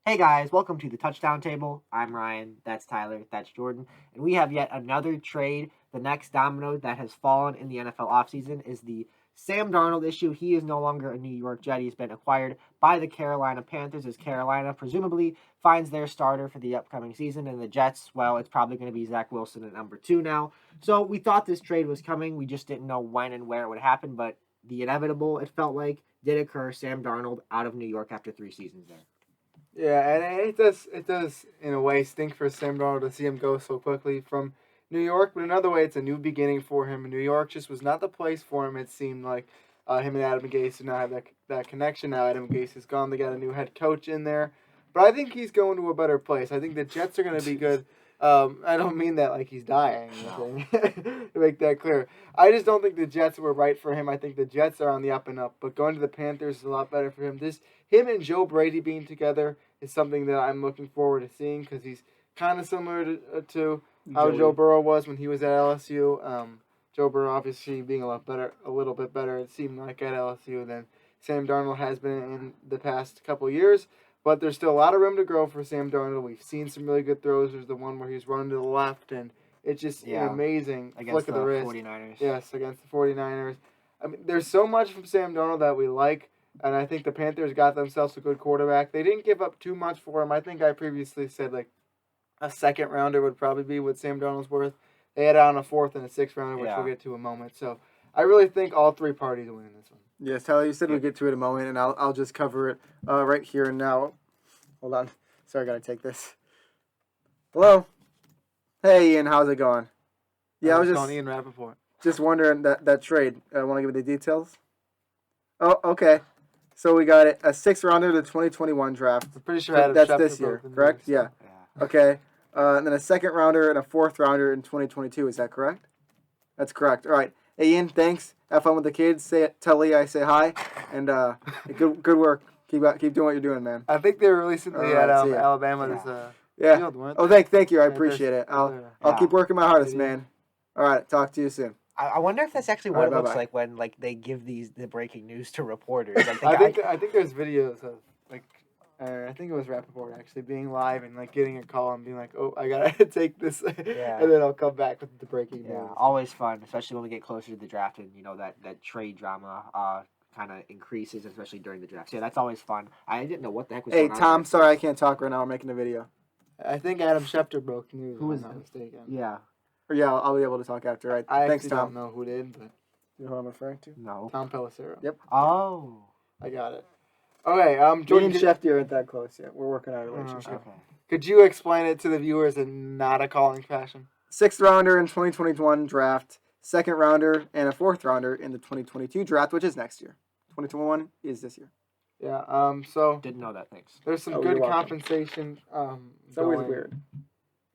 Hey guys, welcome to the Touchdown Table. I'm Ryan, that's Tyler, that's Jordan, and we have yet another trade. The next domino that has fallen in the NFL offseason is the Sam Darnold issue. He is no longer a New York Jet. He's been acquired by the Carolina Panthers as Carolina presumably finds their starter for the upcoming season. And the Jets, well, it's probably going to be Zach Wilson at number 2 now. So we thought this trade was coming. We just didn't know when and where it would happen, but the inevitable, it felt like, did occur. Sam Darnold out of New York after 3 seasons there. Yeah, and it does in a way stink for Sam Darnold to see him go so quickly from New York, but another way it's a new beginning for him. New York just was not the place for him. It seemed like him and Adam Gase did not have that connection. Now Adam Gase is gone. They got a new head coach in there, but I think he's going to a better place. I think the Jets are going to be good. I don't mean that like he's dying or anything, to make that clear. I just don't think the Jets were right for him. I think the Jets are on the up and up, but going to the Panthers is a lot better for him. Him and Joe Brady being together is something that I'm looking forward to seeing because he's kind of similar to how Joe Burrow was when he was at LSU. Joe Burrow obviously being a little bit better, it seemed like at LSU than Sam Darnold has been in the past couple of years. But there's still a lot of room to grow for Sam Darnold. We've seen some really good throws. There's the one where he's running to the left, and it's just an amazing flick of the wrist. 49ers. Yes, against the 49ers. I mean, there's so much from Sam Darnold that we like, and I think the Panthers got themselves a good quarterback. They didn't give up too much for him. I think I previously said like a second rounder would probably be what Sam Darnold's worth. They had on a fourth and a sixth rounder, which we'll get to in a moment. So I really think all three parties win in this one. Yes, Tyler, you said we'll get to it in a moment, and I'll just cover it right here and now. Hold on. Sorry, I got to take this. Hello? Hey, Ian, how's it going? Yeah, I was just Ian Rappaport. Just wondering that trade. Want to give me the details? Oh, okay. So we got a 6th rounder to the 2021 draft. I'm pretty sure that's this year, correct? Yeah. Okay. And then a 2nd rounder and a 4th rounder in 2022. Is that correct? That's correct. All right. Hey, Ian, thanks. Have fun with the kids. Tell Lee I say hi. And good work. Keep doing what you're doing, man. I think they were recently at Alabama. Field, oh, thank you. I appreciate it. I'll keep working my hardest, man. All right. Talk to you soon. I wonder if that's actually what it looks like when they give the breaking news to reporters. I think there's videos of I think it was Rappaport actually being live and getting a call and being like, oh, I gotta take this, and then I'll come back with the breaking news. Yeah, always fun, especially when we get closer to the draft and that trade drama kind of increases, especially during the draft. So yeah, that's always fun. I didn't know what the heck was going on. Hey, Tom, sorry I can't talk right now. I'm making a video. I think Adam Schefter broke news. Who is not mistaken? Yeah. Or yeah, I'll be able to talk after. Right. Thanks, Tom. I don't know who did, but you know who I'm referring to? No. Tom Pelissero. Yep. Oh. I got it. Okay. Jordan and Schefter aren't that close yet. We're working on a relationship. Okay. Could you explain it to the viewers in not a calling fashion? 6th rounder in 2021 draft, 2nd rounder, and a 4th rounder in the 2022 draft, which is next year. 2021 is this year. Yeah. So didn't know that. Thanks. There's some good compensation. It's always weird.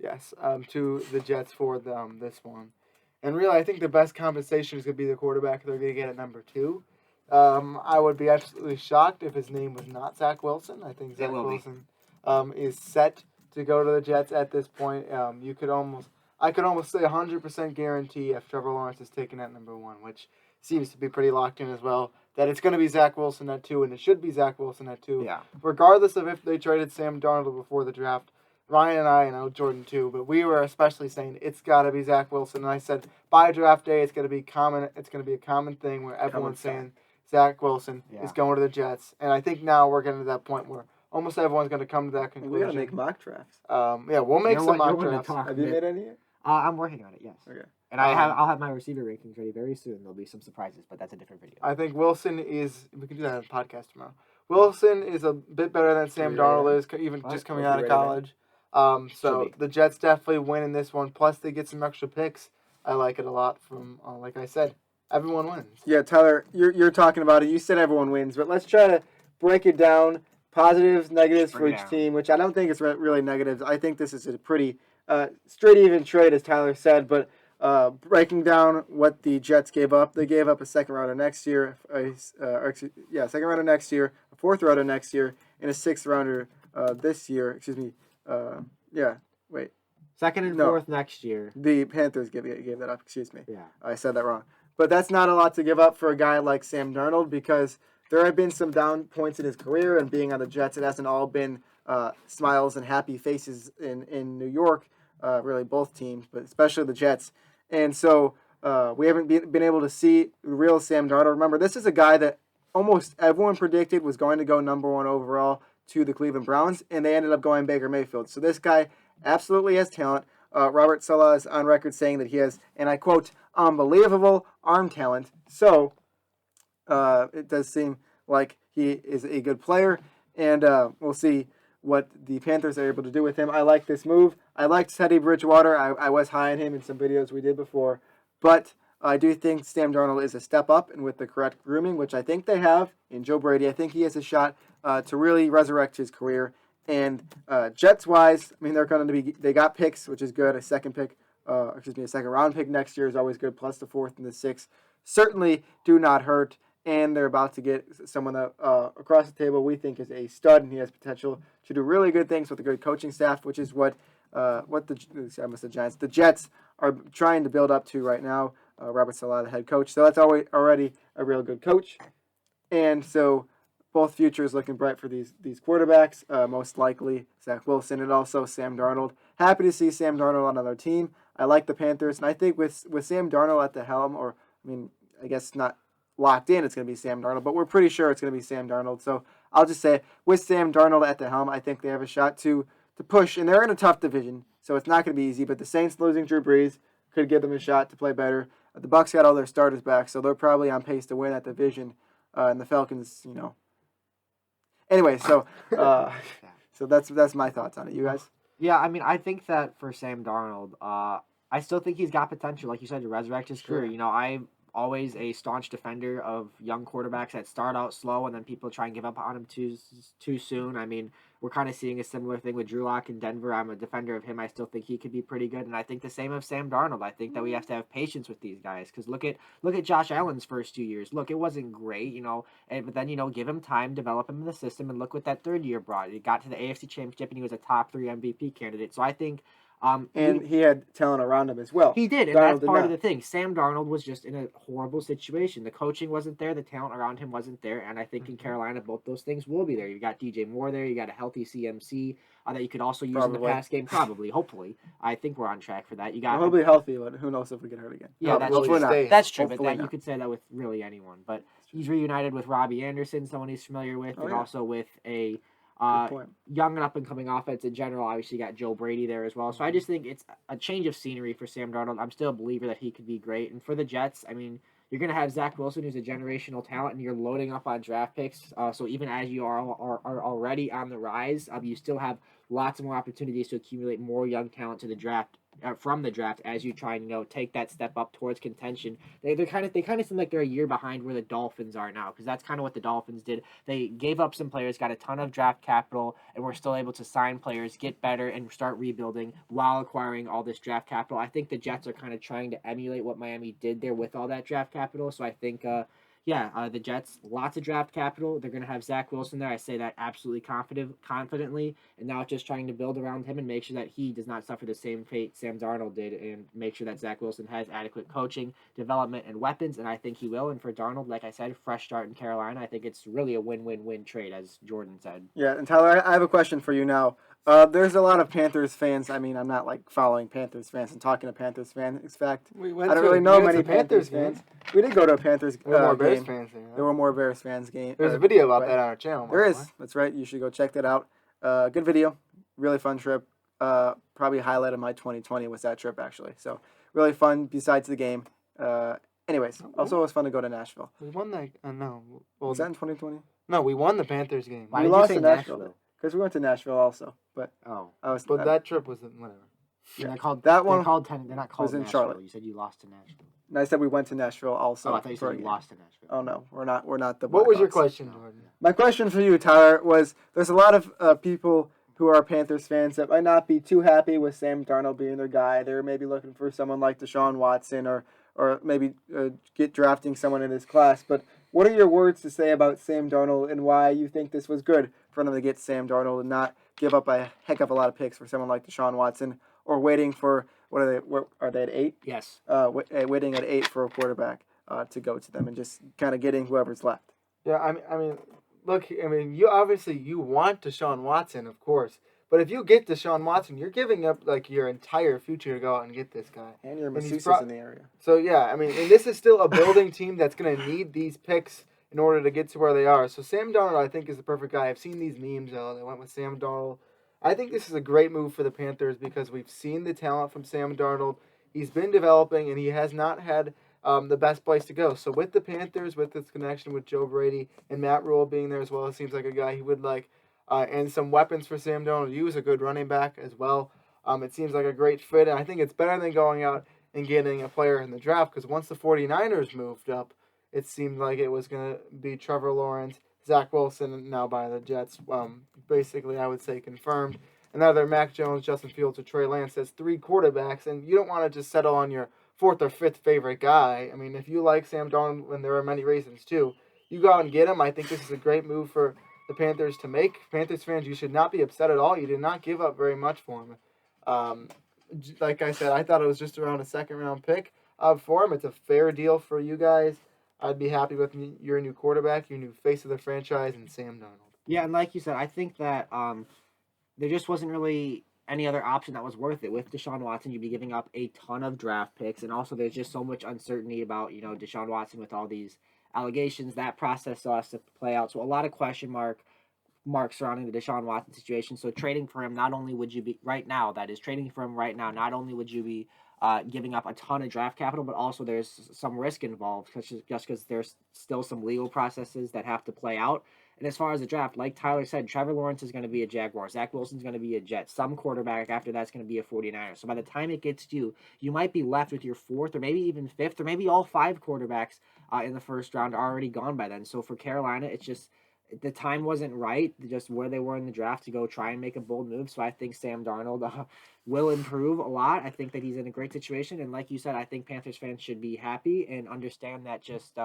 Yes. To the Jets for this one, and really, I think the best compensation is going to be the quarterback they're going to get at number 2. I would be absolutely shocked if his name was not Zach Wilson. I think Zach Wilson is set to go to the Jets at this point. I could almost say 100% guarantee if Trevor Lawrence is taken at number 1, which seems to be pretty locked in as well, that it's going to be Zach Wilson at 2, and it should be Zach Wilson at 2. Yeah. Regardless of if they traded Sam Darnold before the draft, Ryan and I know Jordan too, but we were especially saying it's got to be Zach Wilson. And I said by draft day it's going to be common. It's going to be a common thing where everyone's saying Zach Wilson is going to the Jets, and I think now we're getting to that point where almost everyone's going to come to that conclusion. We got to make mock drafts. We'll make some mock drafts. Have you made any yet? I'm working on it. Yes. Okay. And I'll have my receiver rankings ready very soon. There'll be some surprises, but that's a different video. I think Wilson is. We can do that on the podcast tomorrow. Wilson is a bit better than Sam Darnold is, even just coming out of college. So the Jets definitely win in this one. Plus, they get some extra picks. I like it a lot. From like I said, everyone wins. Yeah, Tyler, you're talking about it. You said everyone wins, but let's try to break it down. Positives, negatives for each team, which I don't think it's really negatives. I think this is a pretty straight even trade, as Tyler said. But breaking down what the Jets gave up, they gave up a 2nd rounder next year, 2nd rounder next year, a 4th rounder next year, and a 6th rounder this year. Excuse me. 2nd and 4th next year. The Panthers gave that up. Excuse me. Yeah. I said that wrong. But that's not a lot to give up for a guy like Sam Darnold because there have been some down points in his career, and being on the Jets, it hasn't all been smiles and happy faces in New York, really both teams, but especially the Jets. And so we haven't been able to see the real Sam Darnold. Remember, this is a guy that almost everyone predicted was going to go number 1 overall to the Cleveland Browns, and they ended up going Baker Mayfield. So this guy absolutely has talent. Robert Saleh is on record saying that he has, and I quote, unbelievable arm talent. So it does seem like he is a good player, and we'll see what the Panthers are able to do with him. I like this move. I liked Teddy Bridgewater. I was high on him in some videos we did before, but I do think Sam Darnold is a step up, and with the correct grooming, which I think they have in Joe Brady, I think he has a shot to really resurrect his career. And Jets-wise, I mean, they got picks, which is good. A second round pick next year is always good, plus the 4th and the 6th. Certainly do not hurt, and they're about to get someone that across the table we think is a stud, and he has potential to do really good things with a good coaching staff, which is what the Jets are trying to build up to right now. Robert Saleh, the head coach, so that's already a real good coach, and so both futures looking bright for these quarterbacks. Most likely Zach Wilson and also Sam Darnold. Happy to see Sam Darnold on another team. I like the Panthers, and I think with Sam Darnold at the helm, I guess not locked in, it's going to be Sam Darnold, but we're pretty sure it's going to be Sam Darnold. So I'll just say with Sam Darnold at the helm, I think they have a shot to push, and they're in a tough division, so it's not going to be easy. But the Saints losing Drew Brees could give them a shot to play better. The Bucs got all their starters back, so they're probably on pace to win that division. And the Falcons, Anyway, so that's my thoughts on it. You guys? Yeah, I mean, I think that for Sam Darnold, I still think he's got potential, like you said, to resurrect his career. Sure. I'm always a staunch defender of young quarterbacks that start out slow and then people try and give up on him too soon. I mean, we're kind of seeing a similar thing with Drew Lock in Denver. I'm a defender of him. I still think he could be pretty good, and I think the same of Sam Darnold. I think that we have to have patience with these guys because look at Josh Allen's first 2 years. Look, it wasn't great, but then give him time, develop him in the system, and look what that third year brought. He got to the AFC Championship and he was a top 3 MVP candidate. So I think. And he had talent around him as well. He did, and Darnold that's part of the thing. Sam Darnold was just in a horrible situation. The coaching wasn't there, the talent around him wasn't there, and I think in Carolina, both those things will be there. You got DJ Moore there, you got a healthy CMC that you could also use in the pass game, hopefully. I think we're on track for that. You got probably healthy, but who knows if we get hurt again. Yeah, that's true. That's true, but you could say that with really anyone. But he's reunited with Robbie Anderson, someone he's familiar with, also with a young and up-and-coming offense in general. Obviously, you got Joe Brady there as well. So I just think it's a change of scenery for Sam Darnold. I'm still a believer that he could be great. And for the Jets, I mean, you're going to have Zach Wilson, who's a generational talent, and you're loading up on draft picks. So even as you are already on the rise, you still have lots more opportunities to accumulate more young talent to the draft. From the draft, as you try and take that step up towards contention, they kind of seem like they're a year behind where the Dolphins are now, because that's kind of what the Dolphins did. They gave up some players, got a ton of draft capital, and were still able to sign players, get better, and start rebuilding while acquiring all this draft capital. I think the Jets are kind of trying to emulate what Miami did there with all that draft capital. So I think the Jets, lots of draft capital. They're going to have Zach Wilson there. I say that absolutely confidently, and now just trying to build around him and make sure that he does not suffer the same fate Sam Darnold did, and make sure that Zach Wilson has adequate coaching, development, and weapons, and I think he will. And for Darnold, like I said, fresh start in Carolina, I think it's really a win-win-win trade, as Jordan said. Yeah, and Tyler, I have a question for you now. There's a lot of Panthers fans. I mean, I'm not following Panthers fans and talking to Panthers fans. In fact, I don't really know many Panthers fans. We did go to a Panthers game. There were more Bears fans there. There were more Bears fans game. There's a video about that on our channel. There is. That's right. You should go check that out. Good video. Really fun trip. Probably highlight of my 2020 was that trip, actually. So really fun besides the game. Anyways, also it was fun to go to Nashville. We won that. No. Was that in 2020? No, we won the Panthers game. Why we did lost you say to Nashville. Because we went to Nashville also. But that trip was whatever. Yeah, that one they're not called was in Nashville. Charlotte. You said you lost to Nashville. And I said we went to Nashville also. Oh, I thought you said you lost to Nashville. Oh no, we're not the. What was your Blackhawks. question, Jordan? My question for you, Tyler, was there's a lot of people who are Panthers fans that might not be too happy with Sam Darnold being their guy. They're maybe looking for someone like Deshaun Watson or maybe get drafting someone in his class. But what are your words to say about Sam Darnold and why you think this was good for them to get Sam Darnold and not give up a heck of a lot of picks for someone like Deshaun Watson or waiting for, what are they? Where, are they at 8? Yes. Waiting at 8 for a quarterback to go to them and just kind of getting whoever's left. Yeah, I mean, look, I mean, you want Deshaun Watson, of course. But if you get Deshaun Watson, you're giving up like your entire future to go out and get this guy. And your And he's masseuses in the area. So yeah, I mean, and this is still a building team that's going to need these picks in order to get to where they are. So Sam Darnold, I think, is the perfect guy. I've seen these memes. They went with Sam Darnold. I think this is a great move for the Panthers because we've seen the talent from Sam Darnold. He's been developing, and he has not had the best place to go. So with the Panthers, with this connection with Joe Brady and Matt Rule being there as well, it seems like a guy he would like. And some weapons for Sam Darnold to use, a good running back as well. It seems like a great fit, and I think it's better than going out and getting a player in the draft because once the 49ers moved up, it seemed like it was going to be Trevor Lawrence, Zach Wilson, now by the Jets. Basically, I would say confirmed. And either Mac Jones, Justin Fields, or Trey Lance. That's 3 quarterbacks, and you don't want to just settle on your 4th or 5th favorite guy. I mean, if you like Sam Darnold, and there are many reasons too, you go out and get him. I think this is a great move for the Panthers to make. Panthers fans, you should not be upset at all. You did not give up very much for him. Like I said, I thought it was just around a 2nd-round pick for him. It's a fair deal for you guys. I'd be happy with your new quarterback, your new face of the franchise, and Sam Darnold. Yeah, and like you said, I think that there just wasn't really any other option that was worth it. With Deshaun Watson, you'd be giving up a ton of draft picks, and also there's just so much uncertainty about, Deshaun Watson with all these allegations. That process still has to play out. So a lot of question marks surrounding the Deshaun Watson situation. So trading for him, not only would you be trading for him right now, not only would you be giving up a ton of draft capital, but also there's some risk involved just because there's still some legal processes that have to play out. And as far as the draft, like Tyler said, Trevor Lawrence is going to be a Jaguar. Zach Wilson's going to be a Jet. Some quarterback after that's going to be a 49er. So by the time it gets to you, you might be left with your 4th or maybe even 5th or maybe all 5 quarterbacks in the first round are already gone by then. So for Carolina, it's just the time wasn't right, just where they were in the draft to go try and make a bold move. So I think Sam Darnold will improve a lot. I think that he's in a great situation. And like you said, I think Panthers fans should be happy and understand that just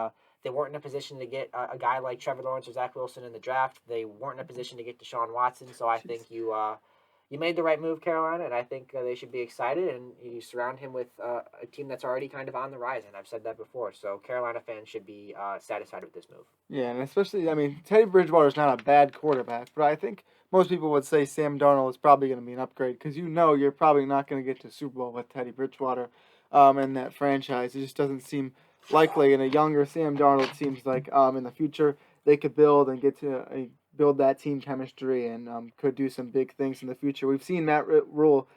they weren't in a position to get a guy like Trevor Lawrence or Zach Wilson in the draft. They weren't in a position to get Deshaun Watson. So I think you made the right move, Carolina, and I think they should be excited. And you surround him with a team that's already kind of on the rise, and I've said that before. So Carolina fans should be satisfied with this move. Yeah, and especially, I mean, Teddy Bridgewater is not a bad quarterback, but I think most people would say Sam Darnold is probably going to be an upgrade because you're probably not going to get to Super Bowl with Teddy Bridgewater and that franchise. It just doesn't seem likely. And a younger Sam Darnold seems like in the future they could build and get to build that team chemistry and could do some big things in the future. We've seen Matt Rule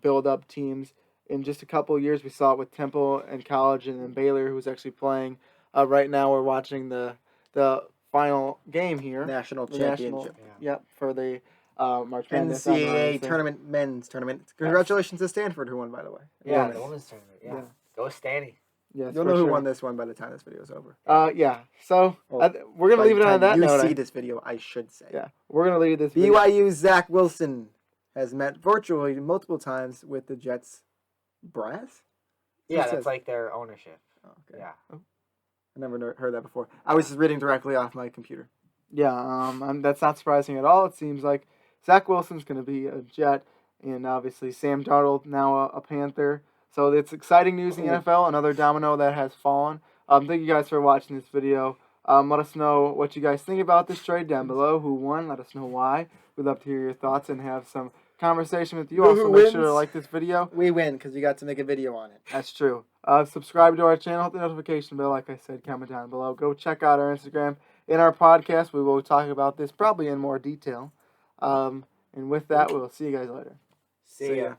build up teams in just a couple of years. We saw it with Temple in college and then Baylor, who's actually playing. Right now we're watching the final game here. National championship. Yep, for the March Madness NCAA tournament, men's tournament. Congratulations to Stanford, who won, by the way. Yeah, the women's tournament. Yeah. Go Stanny. Yes, you'll know who won this one by the time this video is over. Yeah. So we're gonna leave it on that note. You see this video, I should say. Yeah, we're gonna leave this. Video. BYU's Zach Wilson has met virtually multiple times with the Jets brass. Yeah, that's like their ownership. Oh, okay. Yeah. I never heard that before. I was just reading directly off my computer. Yeah, that's not surprising at all. It seems like Zach Wilson's going to be a Jet, and obviously Sam Darnold now a Panther. So it's exciting news in the NFL, another domino that has fallen. Thank you guys for watching this video. Let us know what you guys think about this trade down below. Who won? Let us know why. We'd love to hear your thoughts and have some conversation with you. Also, make sure to like this video. We win because we got to make a video on it. That's true. Subscribe to our channel, hit the notification bell. Like I said, comment down below. Go check out our Instagram. In our podcast, we will talk about this probably in more detail. And with that, we'll see you guys later. See ya.